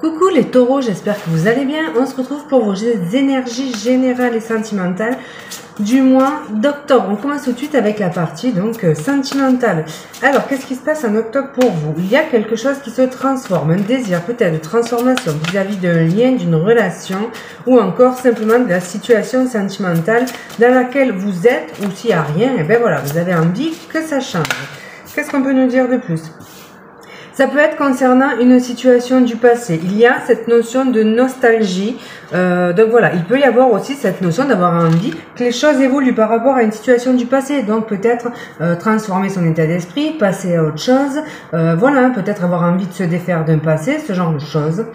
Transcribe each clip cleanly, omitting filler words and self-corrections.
Coucou les taureaux, j'espère que vous allez bien. On se retrouve pour vos énergies générales et sentimentales du mois d'octobre. On commence tout de suite avec la partie sentimentale. Alors, qu'est-ce qui se passe en octobre pour vous? Il y a quelque chose qui se transforme, un désir peut-être de transformation vis-à-vis d'un lien, d'une relation ou encore simplement de la situation sentimentale dans laquelle vous êtes ou s'il n'y a rien, et bien voilà, vous avez envie que ça change. Qu'est-ce qu'on peut nous dire de plus? Ça peut être concernant une situation du passé. Il y a cette notion de nostalgie. Donc voilà, il peut y avoir aussi cette notion d'avoir envie que les choses évoluent par rapport à une situation du passé. Donc peut-être transformer son état d'esprit, passer à autre chose. Voilà, peut-être avoir envie de se défaire d'un passé, ce genre de choses.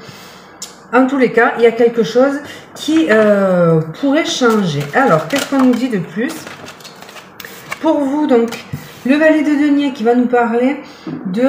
En tous les cas, il y a quelque chose qui pourrait changer. Alors, qu'est-ce qu'on nous dit de plus? Pour vous, donc, le valet de denier qui va nous parler de...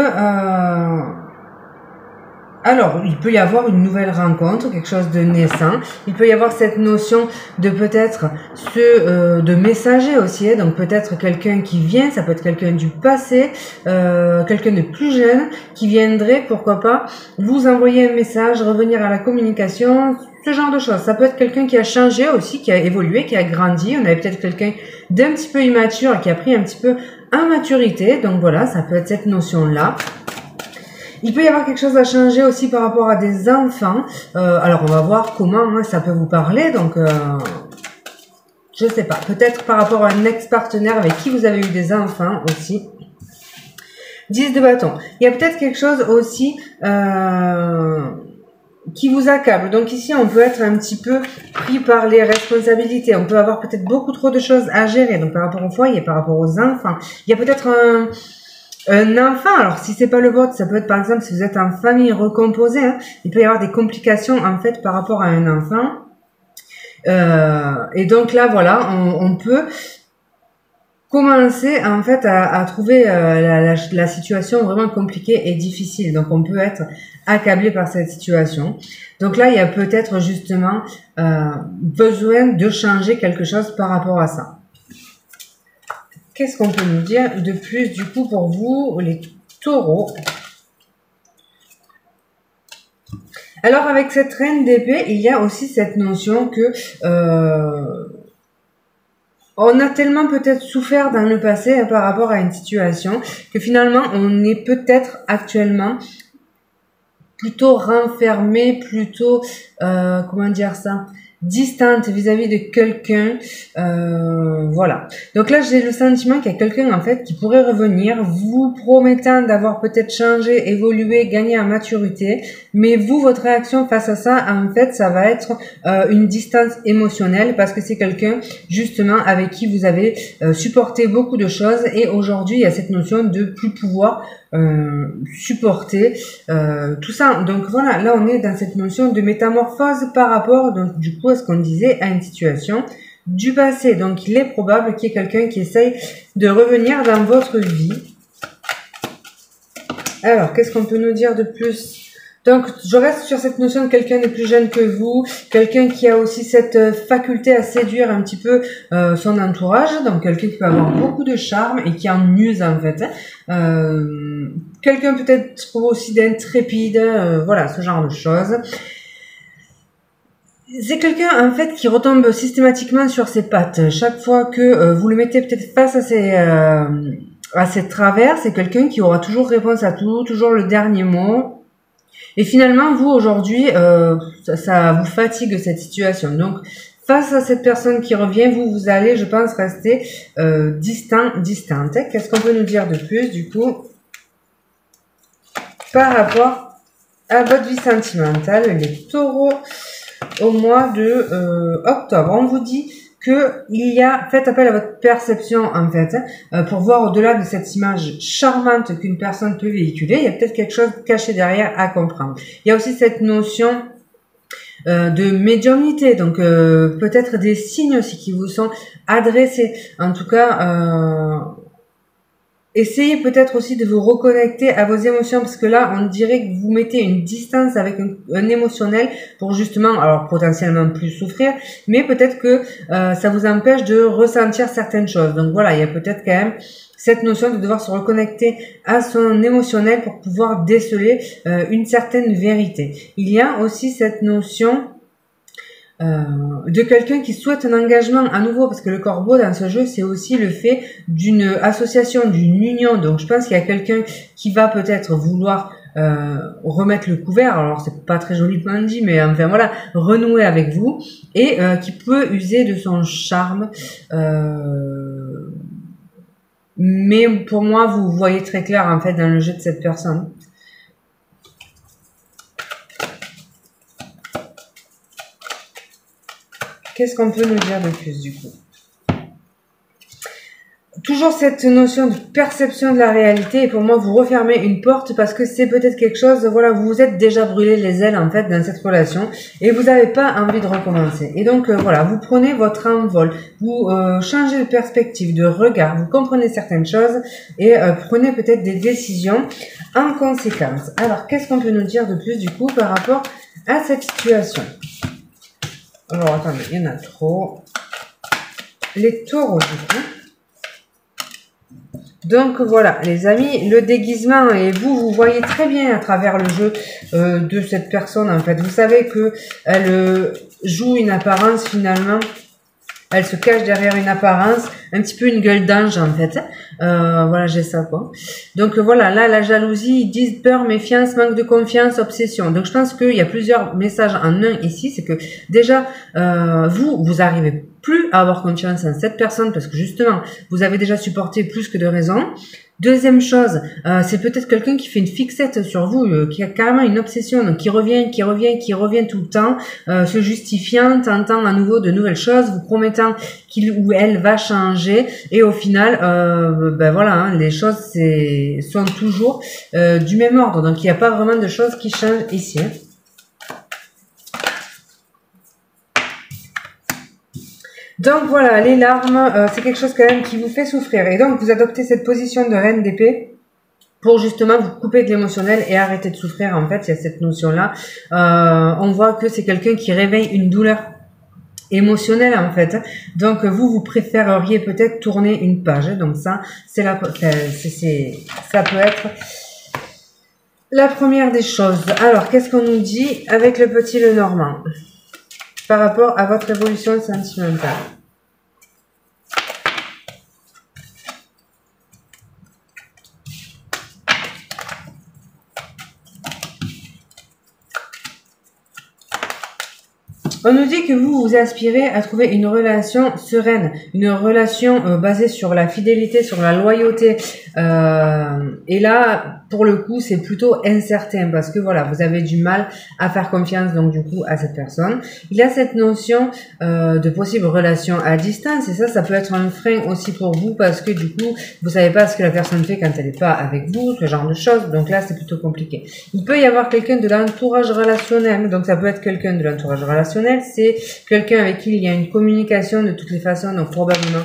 Alors, il peut y avoir une nouvelle rencontre, quelque chose de naissant. Il peut y avoir cette notion de peut-être de messager aussi. Donc peut-être quelqu'un qui vient, ça peut être quelqu'un du passé, quelqu'un de plus jeune qui viendrait, pourquoi pas, vous envoyer un message, revenir à la communication, ce genre de choses. Ça peut être quelqu'un qui a changé aussi, qui a évolué, qui a grandi. On avait peut-être quelqu'un d'un petit peu immature qui a pris un petit peu en maturité. Donc voilà, ça peut être cette notion-là. Il peut y avoir quelque chose à changer aussi par rapport à des enfants. Alors, on va voir comment ça peut vous parler. Donc, je sais pas. Peut-être par rapport à un ex-partenaire avec qui vous avez eu des enfants aussi. 10 de bâton. Il y a peut-être quelque chose aussi qui vous accable. Donc ici, on peut être un petit peu pris par les responsabilités. On peut avoir peut-être beaucoup trop de choses à gérer. Donc, par rapport au foyer, par rapport aux enfants. Il y a peut-être un enfant, alors si c'est pas le vôtre, ça peut être par exemple si vous êtes en famille recomposée, hein, il peut y avoir des complications en fait par rapport à un enfant. Et donc là voilà, on peut commencer en fait à trouver la situation vraiment compliquée et difficile. Donc on peut être accablé par cette situation. Donc là il y a peut-être justement besoin de changer quelque chose par rapport à ça. Qu'est-ce qu'on peut nous dire de plus du coup pour vous, les taureaux? Alors avec cette reine d'épée, il y a aussi cette notion que on a tellement peut-être souffert dans le passé hein, par rapport à une situation que finalement on est peut-être actuellement plutôt renfermé, plutôt comment dire ça, distante vis-à-vis de quelqu'un, voilà. Donc là, j'ai le sentiment qu'il y a quelqu'un en fait qui pourrait revenir, vous promettant d'avoir peut-être changé, évolué, gagné en maturité, mais vous, votre réaction face à ça, en fait, ça va être une distance émotionnelle parce que c'est quelqu'un justement avec qui vous avez supporté beaucoup de choses et aujourd'hui, il y a cette notion de plus pouvoir supporter tout ça. Donc voilà, là on est dans cette notion de métamorphose par rapport donc du coup à ce qu'on disait à une situation du passé. Donc il est probable qu'il y ait quelqu'un qui essaye de revenir dans votre vie. Alors qu'est-ce qu'on peut nous dire de plus? Donc, je reste sur cette notion de quelqu'un de plus jeune que vous, quelqu'un qui a aussi cette faculté à séduire un petit peu son entourage, donc quelqu'un qui peut avoir beaucoup de charme et qui en use en fait. Quelqu'un peut-être aussi d'intrépide, voilà, ce genre de choses. C'est quelqu'un en fait qui retombe systématiquement sur ses pattes. Chaque fois que vous le mettez peut-être face à ses travers, c'est quelqu'un qui aura toujours réponse à tout, toujours le dernier mot. Et finalement, vous, aujourd'hui, ça vous fatigue cette situation. Donc, face à cette personne qui revient, vous allez, je pense, rester distante. Qu'est-ce qu'on peut nous dire de plus, du coup, par rapport à votre vie sentimentale, les taureaux, au mois de octobre? On vous dit faites appel à votre perception en fait, pour voir au-delà de cette image charmante qu'une personne peut véhiculer. Il y a peut-être quelque chose caché derrière à comprendre. Il y a aussi cette notion de médiumnité, donc peut-être des signes aussi qui vous sont adressés. En tout cas, essayez peut-être aussi de vous reconnecter à vos émotions, parce que là, on dirait que vous mettez une distance avec un émotionnel pour justement, alors potentiellement plus souffrir, mais peut-être que ça vous empêche de ressentir certaines choses. Donc voilà, il y a peut-être quand même cette notion de devoir se reconnecter à son émotionnel pour pouvoir déceler une certaine vérité. Il y a aussi cette notion de quelqu'un qui souhaite un engagement à nouveau, parce que le corbeau dans ce jeu c'est aussi le fait d'une association, d'une union. Donc je pense qu'il y a quelqu'un qui va peut-être vouloir remettre le couvert, alors c'est pas très joliment dit, mais enfin voilà, renouer avec vous, et qui peut user de son charme, mais pour moi vous voyez très clair en fait dans le jeu de cette personne. Qu'est-ce qu'on peut nous dire de plus du coup? Toujours cette notion de perception de la réalité, et pour moi vous refermez une porte parce que c'est peut-être quelque chose, voilà, vous vous êtes déjà brûlé les ailes en fait dans cette relation et vous n'avez pas envie de recommencer. Et donc voilà, vous prenez votre envol, vous changez de perspective, de regard, vous comprenez certaines choses et prenez peut-être des décisions en conséquence. Alors qu'est-ce qu'on peut nous dire de plus du coup par rapport à cette situation? Alors, attendez, il y en a trop. Les taureaux, du coup. Donc, voilà, les amis, le déguisement, et vous voyez très bien à travers le jeu de cette personne, en fait. Vous savez que elle joue une apparence, finalement. Elle se cache derrière une apparence, un petit peu une gueule d'ange, en fait. Voilà, j'ai ça, quoi. Donc, voilà, là, la jalousie, ils disent peur, méfiance, manque de confiance, obsession. Donc, je pense qu'il y a plusieurs messages en un ici. C'est que, déjà, vous arrivez plus à avoir confiance en cette personne parce que, justement, vous avez déjà supporté plus que de raison. Deuxième chose, c'est peut-être quelqu'un qui fait une fixette sur vous, qui a carrément une obsession, donc qui revient tout le temps, se justifiant, tentant à nouveau de nouvelles choses, vous promettant qu'il ou elle va changer, et au final, ben voilà, hein, les choses sont toujours du même ordre, donc il n'y a pas vraiment de choses qui changent ici. Hein. Donc voilà, les larmes, c'est quelque chose quand même qui vous fait souffrir. Et donc vous adoptez cette position de reine d'épée pour justement vous couper de l'émotionnel et arrêter de souffrir. En fait, il y a cette notion-là. On voit que c'est quelqu'un qui réveille une douleur émotionnelle en fait. Donc vous préféreriez peut-être tourner une page. Donc ça, ça peut être la première des choses. Alors, qu'est-ce qu'on nous dit avec le petit Lenormand par rapport à votre évolution sentimentale? On nous dit que vous aspirez à trouver une relation sereine, une relation basée sur la fidélité, sur la loyauté. Et là, pour le coup, c'est plutôt incertain parce que voilà, vous avez du mal à faire confiance donc du coup à cette personne. Il y a cette notion de possible relation à distance et ça peut être un frein aussi pour vous parce que du coup, vous savez pas ce que la personne fait quand elle n'est pas avec vous, ce genre de choses. Donc là, c'est plutôt compliqué. Il peut y avoir quelqu'un de l'entourage relationnel, donc ça peut être quelqu'un de l'entourage relationnel, c'est quelqu'un avec qui il y a une communication de toutes les façons, donc probablement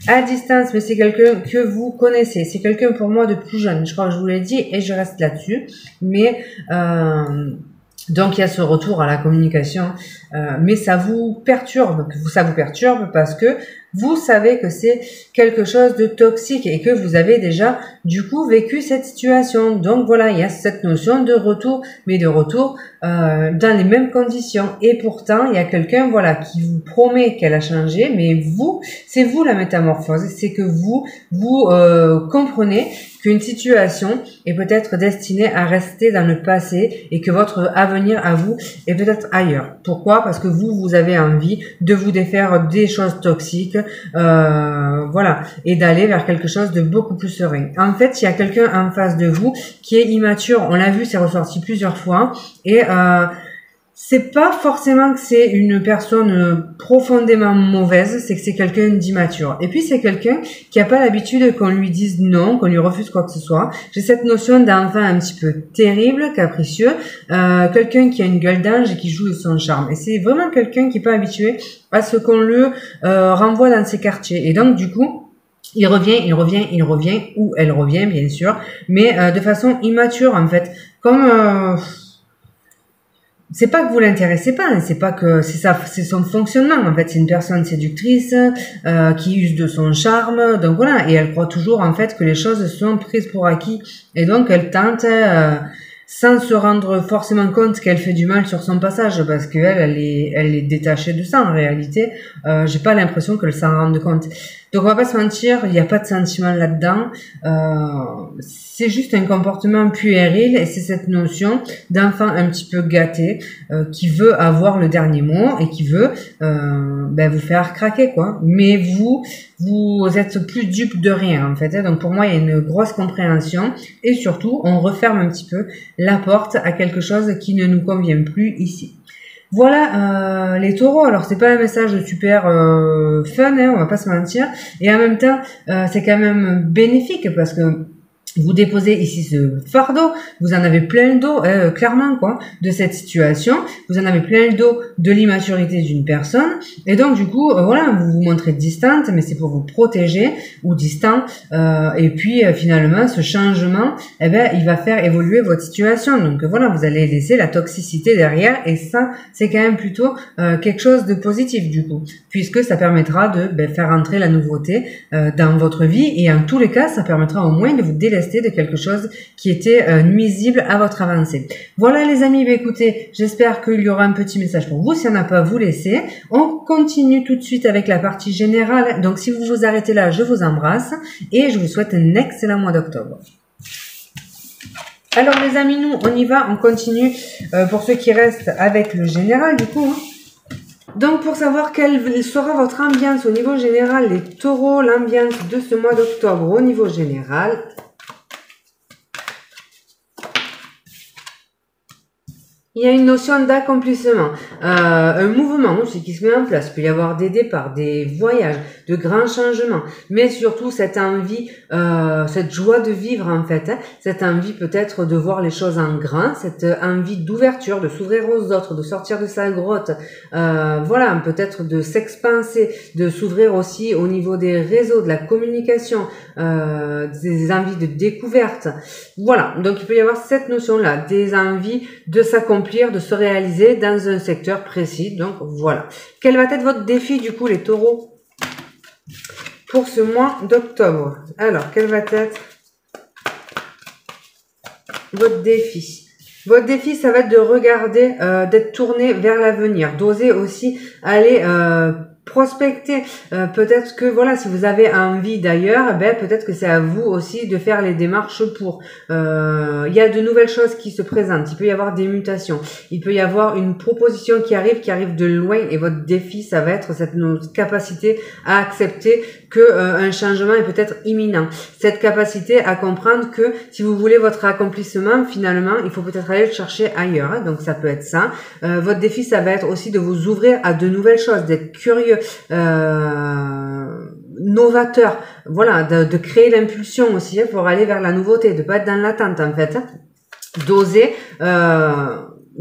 à distance, mais c'est quelqu'un que vous connaissez. C'est quelqu'un pour moi de plus jeune. Je crois que je vous l'ai dit et je reste là-dessus. Mais donc il y a ce retour à la communication, mais ça vous perturbe. Ça vous perturbe parce que vous savez que c'est quelque chose de toxique et que vous avez déjà du coup vécu cette situation. Donc voilà, il y a cette notion de retour, mais de retour dans les mêmes conditions. Et pourtant, il y a quelqu'un voilà qui vous promet qu'elle a changé, mais vous, c'est vous la métamorphose. C'est que vous comprenez qu'une situation est peut-être destinée à rester dans le passé et que votre avenir à vous est peut-être ailleurs. Pourquoi? Parce que vous avez envie de vous défaire des choses toxiques, voilà, et d'aller vers quelque chose de beaucoup plus serein. En fait, il y a quelqu'un en face de vous qui est immature. On l'a vu, c'est ressorti plusieurs fois et c'est pas forcément que c'est une personne profondément mauvaise, c'est que c'est quelqu'un d'immature. Et puis c'est quelqu'un qui a pas l'habitude qu'on lui dise non, qu'on lui refuse quoi que ce soit. J'ai cette notion d'enfant un petit peu terrible, capricieux, quelqu'un qui a une gueule d'ange et qui joue de son charme. Et c'est vraiment quelqu'un qui est pas habitué à ce qu'on le renvoie dans ses quartiers. Et donc du coup, il revient, il revient, il revient, ou elle revient bien sûr, mais de façon immature en fait, comme c'est pas que vous l'intéressez pas, hein, c'est pas que c'est ça, c'est son fonctionnement en fait. C'est une personne séductrice qui use de son charme, donc voilà, et elle croit toujours en fait que les choses sont prises pour acquis, et donc elle tente sans se rendre forcément compte qu'elle fait du mal sur son passage, parce qu'elle elle est détachée de ça en réalité. J'ai pas l'impression qu'elle s'en rende compte. Donc on va pas se mentir, il n'y a pas de sentiment là-dedans. C'est juste un comportement puéril, et c'est cette notion d'enfant un petit peu gâté qui veut avoir le dernier mot et qui veut vous faire craquer quoi. Mais vous êtes plus dupe de rien en fait. Donc pour moi il y a une grosse compréhension, et surtout on referme un petit peu la porte à quelque chose qui ne nous convient plus ici. Voilà les taureaux. Alors c'est pas un message super fun, hein, on va pas se mentir, et en même temps c'est quand même bénéfique parce que vous déposez ici ce fardeau, vous en avez plein le dos, clairement quoi, de cette situation, vous en avez plein le dos de l'immaturité d'une personne, et donc du coup, voilà, vous vous montrez distante, mais c'est pour vous protéger, ou distant, et puis finalement, ce changement, il va faire évoluer votre situation, donc voilà, vous allez laisser la toxicité derrière, et ça, c'est quand même plutôt quelque chose de positif du coup, puisque ça permettra de faire entrer la nouveauté dans votre vie, et en tous les cas, ça permettra au moins de vous délester de quelque chose qui était nuisible à votre avancée. Voilà les amis, écoutez, j'espère qu'il y aura un petit message pour vous. S'il n'y en a pas, vous laissez. On continue tout de suite avec la partie générale. Donc si vous vous arrêtez là, je vous embrasse et je vous souhaite un excellent mois d'octobre. Alors les amis, nous on y va, on continue pour ceux qui restent avec le général du coup. Donc pour savoir quelle sera votre ambiance au niveau général, les taureaux, l'ambiance de ce mois d'octobre au niveau général. Il y a une notion d'accomplissement, un mouvement aussi qui se met en place. Il peut y avoir des départs, des voyages, de grands changements, mais surtout cette envie, cette joie de vivre en fait, hein, cette envie peut-être de voir les choses en grand, cette envie d'ouverture, de s'ouvrir aux autres, de sortir de sa grotte, voilà, peut-être de s'expanser, de s'ouvrir aussi au niveau des réseaux, de la communication, des envies de découverte. Voilà, donc il peut y avoir cette notion-là, des envies de s'accomplir, de se réaliser dans un secteur précis. Donc voilà. Quel va être votre défi du coup les taureaux pour ce mois d'octobre? Alors, quel va être votre défi? Votre défi, ça va être de regarder, d'être tourné vers l'avenir, d'oser aussi aller prospecter. Peut-être que voilà, si vous avez envie d'ailleurs, peut-être que c'est à vous aussi de faire les démarches pour. Il y a de nouvelles choses qui se présentent. Il peut y avoir des mutations. Il peut y avoir une proposition qui arrive de loin, et votre défi, ça va être cette capacité à accepter que un changement est peut-être imminent. Cette capacité à comprendre que si vous voulez votre accomplissement, finalement, il faut peut-être aller le chercher ailleurs. Hein. Donc ça peut être ça. Votre défi, ça va être aussi de vous ouvrir à de nouvelles choses, d'être curieux, novateur, voilà, de créer l'impulsion aussi, hein, pour aller vers la nouveauté, de pas être dans l'attente en fait, hein. D'oser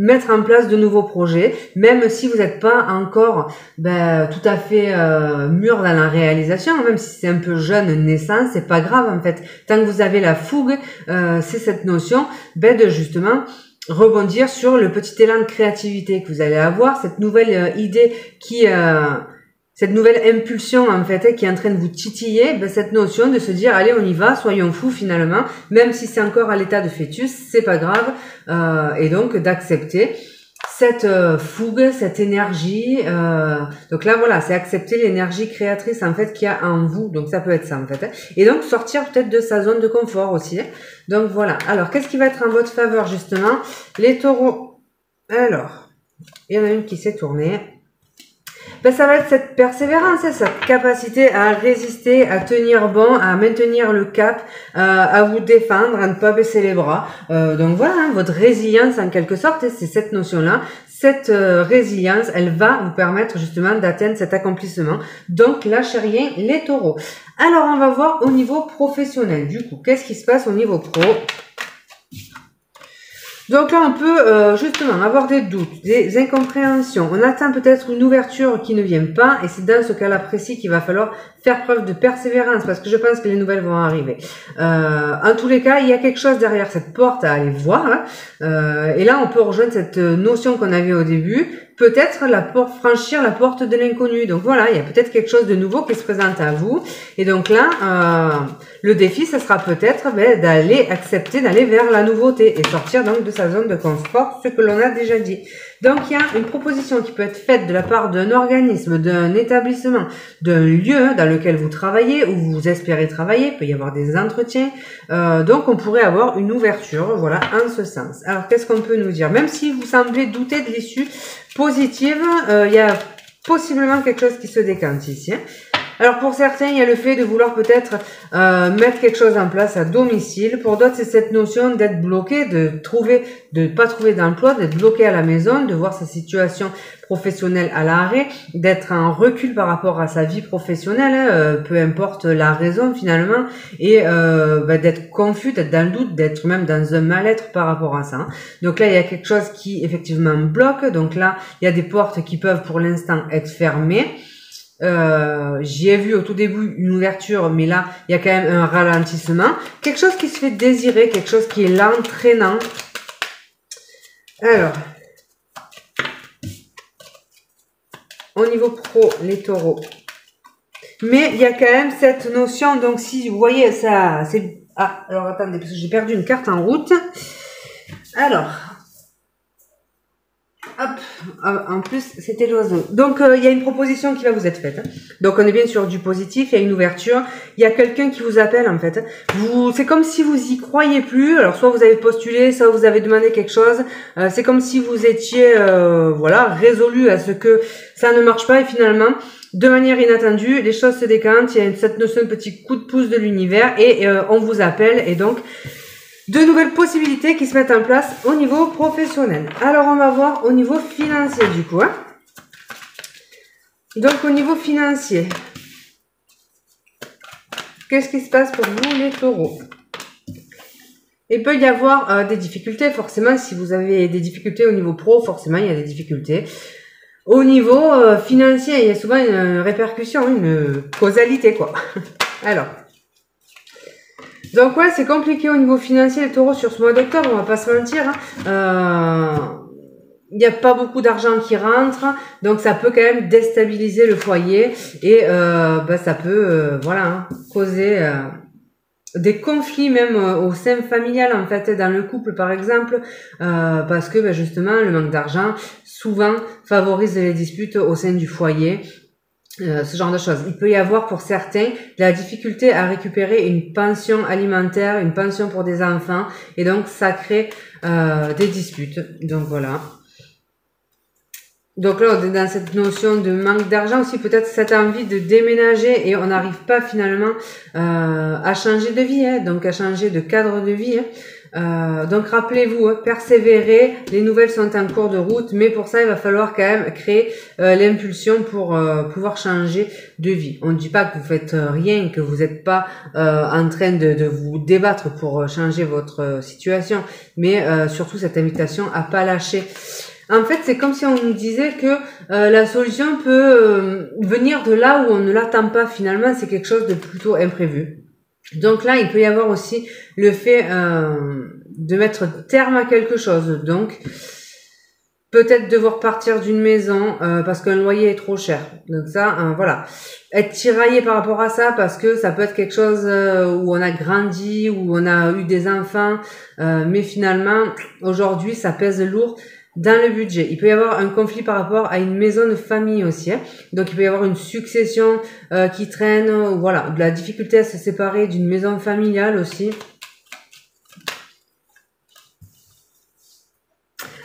mettre en place de nouveaux projets, même si vous n'êtes pas encore tout à fait mûr dans la réalisation, même si c'est un peu jeune naissance, c'est pas grave en fait, tant que vous avez la fougue, c'est cette notion de justement rebondir sur le petit élan de créativité que vous allez avoir, cette nouvelle idée qui cette nouvelle impulsion en fait qui est en train de vous titiller, cette notion de se dire allez on y va, soyons fous finalement, même si c'est encore à l'état de fœtus, c'est pas grave, et donc d'accepter cette fougue, cette énergie, donc là voilà, c'est accepter l'énergie créatrice en fait qu'il y a en vous, donc ça peut être ça en fait, et donc sortir peut-être de sa zone de confort aussi, donc voilà. Alors qu'est-ce qui va être en votre faveur justement les taureaux? Alors il y en a une qui s'est tournée. Ça va être cette persévérance, cette capacité à résister, à tenir bon, à maintenir le cap, à vous défendre, à ne pas baisser les bras. Donc voilà, hein, votre résilience en quelque sorte, c'est cette notion-là. Cette résilience, elle va vous permettre justement d'atteindre cet accomplissement. Donc lâchez rien les taureaux. Alors on va voir au niveau professionnel. Du coup, qu'est-ce qui se passe au niveau pro? Donc là, on peut justement avoir des doutes, des incompréhensions. On attend peut-être une ouverture qui ne vient pas et c'est dans ce cas-là précis qu'il va falloir faire preuve de persévérance parce que je pense que les nouvelles vont arriver. En tous les cas, il y a quelque chose derrière cette porte à aller voir. Hein. Et là, on peut rejoindre cette notion qu'on avait au début. Peut-être franchir la porte de l'inconnu. Donc voilà, il y a peut-être quelque chose de nouveau qui se présente à vous. Et donc là, le défi, ce sera peut-être d'aller accepter, d'aller vers la nouveauté et sortir donc de sa zone de confort, ce que l'on a déjà dit. Donc il y a une proposition qui peut être faite de la part d'un organisme, d'un établissement, d'un lieu dans lequel vous travaillez ou vous espérez travailler. Il peut y avoir des entretiens. Donc on pourrait avoir une ouverture, voilà, en ce sens. Alors qu'est-ce qu'on peut nous dire? Même si vous semblez douter de l'issue positive, il y a possiblement quelque chose qui se décante ici. Hein. Alors pour certains, il y a le fait de vouloir peut-être mettre quelque chose en place à domicile. Pour d'autres, c'est cette notion d'être bloqué, de pas trouver d'emploi, d'être bloqué à la maison, de voir sa situation professionnelle à l'arrêt, d'être en recul par rapport à sa vie professionnelle, peu importe la raison finalement, et d'être confus, d'être dans le doute, d'être même dans un mal-être par rapport à ça. Donc là, il y a quelque chose qui effectivement bloque. Donc là, il y a des portes qui peuvent pour l'instant être fermées. J'y ai vu au tout début une ouverture, mais là, il y a quand même un ralentissement. Quelque chose qui se fait désirer, quelque chose qui est l'entraînant. Alors, au niveau pro, les taureaux. Mais il y a quand même cette notion, donc si vous voyez ça, c'est... Ah, alors attendez, parce que j'ai perdu une carte en route. Alors... Hop, en plus, c'était l'oiseau. Donc, il y a une proposition qui va vous être faite. Hein. Donc, on est bien sur du positif, il y a une ouverture. Il y a quelqu'un qui vous appelle, en fait. C'est comme si vous y croyez plus. Alors, soit vous avez postulé, soit vous avez demandé quelque chose. C'est comme si vous étiez, voilà, résolu à ce que ça ne marche pas. Et finalement, de manière inattendue, les choses se décantent. Il y a cette notion de petit coup de pouce de l'univers et on vous appelle. Et donc... de nouvelles possibilités qui se mettent en place au niveau professionnel. Alors, on va voir au niveau financier du coup. Hein. Donc, au niveau financier, qu'est-ce qui se passe pour vous les taureaux? Il peut y avoir des difficultés, forcément. Si vous avez des difficultés au niveau pro, forcément, il y a des difficultés. Au niveau financier, il y a souvent une répercussion, une causalité, quoi. Alors... donc ouais, c'est compliqué au niveau financier les taureaux sur ce mois d'octobre, on va pas se mentir. Il n'y a pas beaucoup d'argent qui rentre, donc ça peut quand même déstabiliser le foyer et ça peut voilà, hein, causer des conflits même au sein familial en fait, dans le couple par exemple, parce que justement le manque d'argent souvent favorise les disputes au sein du foyer. Ce genre de choses. Il peut y avoir pour certains de la difficulté à récupérer une pension alimentaire, une pension pour des enfants, et donc ça crée des disputes. Donc voilà. Donc là, on est dans cette notion de manque d'argent aussi, peut-être cette envie de déménager et on n'arrive pas finalement à changer de vie, hein, donc à changer de cadre de vie. Hein. Donc rappelez-vous, hein, persévérer, les nouvelles sont en cours de route, mais pour ça il va falloir quand même créer l'impulsion pour pouvoir changer de vie. On ne dit pas que vous faites rien, que vous n'êtes pas en train de vous débattre pour changer votre situation, mais surtout cette invitation à pas lâcher. En fait, c'est comme si on nous disait que la solution peut venir de là où on ne l'attend pas finalement, c'est quelque chose de plutôt imprévu. Donc là, il peut y avoir aussi le fait de mettre terme à quelque chose. Donc, peut-être devoir partir d'une maison parce qu'un loyer est trop cher. Donc ça, voilà. Être tiraillé par rapport à ça parce que ça peut être quelque chose où on a grandi, où on a eu des enfants. Mais finalement, aujourd'hui, ça pèse lourd dans le budget. Il peut y avoir un conflit par rapport à une maison de famille aussi. Hein. Donc, il peut y avoir une succession qui traîne. Voilà, de la difficulté à se séparer d'une maison familiale aussi.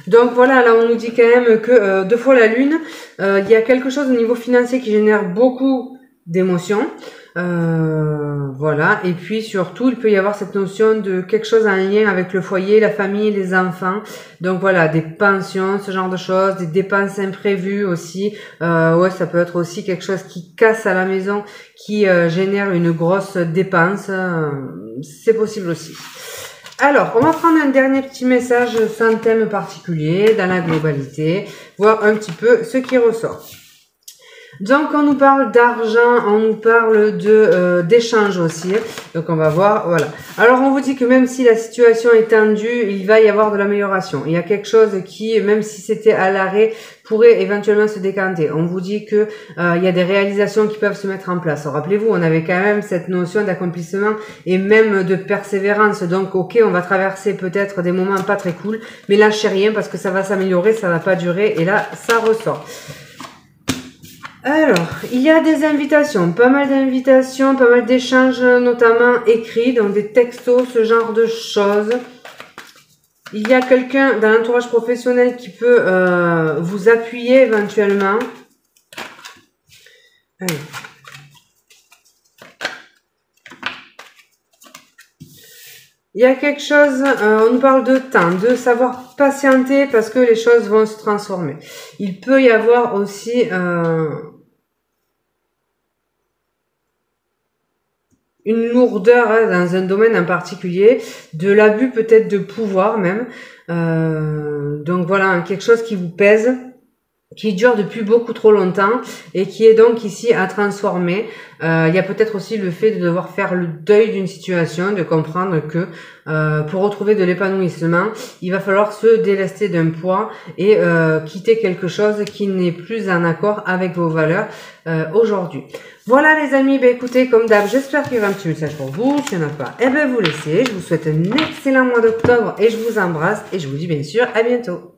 Donc, voilà, là, on nous dit quand même que 2 fois la lune, il y a quelque chose au niveau financier qui génère beaucoup d'émotions. Voilà, et puis surtout il peut y avoir cette notion de quelque chose en lien avec le foyer, la famille, les enfants. Donc voilà, des pensions, ce genre de choses, des dépenses imprévues aussi. Ouais, ça peut être aussi quelque chose qui casse à la maison, qui génère une grosse dépense. C'est possible aussi. Alors, on va prendre un dernier petit message sans thème particulier, dans la globalité, voir un petit peu ce qui ressort. Donc, on nous parle d'argent, on nous parle d'échange aussi. Donc, on va voir, voilà. Alors, on vous dit que même si la situation est tendue, il va y avoir de l'amélioration. Il y a quelque chose qui, même si c'était à l'arrêt, pourrait éventuellement se décanter. On vous dit que il y a des réalisations qui peuvent se mettre en place. Rappelez-vous, on avait quand même cette notion d'accomplissement et même de persévérance. Donc, ok, on va traverser peut-être des moments pas très cool, mais lâchez rien parce que ça va s'améliorer, ça va pas durer. Et là, ça ressort. Alors, il y a des invitations, pas mal d'invitations, pas mal d'échanges, notamment écrits, donc des textos, ce genre de choses. Il y a quelqu'un dans l'entourage professionnel qui peut vous appuyer éventuellement. Allez. Il y a quelque chose, on nous parle de temps, de savoir patienter parce que les choses vont se transformer. Il peut y avoir aussi une lourdeur dans un domaine en particulier, de l'abus peut-être de pouvoir même. Donc voilà, quelque chose qui vous pèse, qui dure depuis beaucoup trop longtemps et qui est donc ici à transformer. Il y a peut-être aussi le fait de devoir faire le deuil d'une situation, de comprendre que pour retrouver de l'épanouissement, il va falloir se délester d'un poids et quitter quelque chose qui n'est plus en accord avec vos valeurs aujourd'hui. Voilà les amis, ben écoutez, comme d'hab, j'espère qu'il y aura un petit message pour vous. S'il n'y en a pas, eh ben vous laissez. Je vous souhaite un excellent mois d'octobre et je vous embrasse et je vous dis bien sûr à bientôt.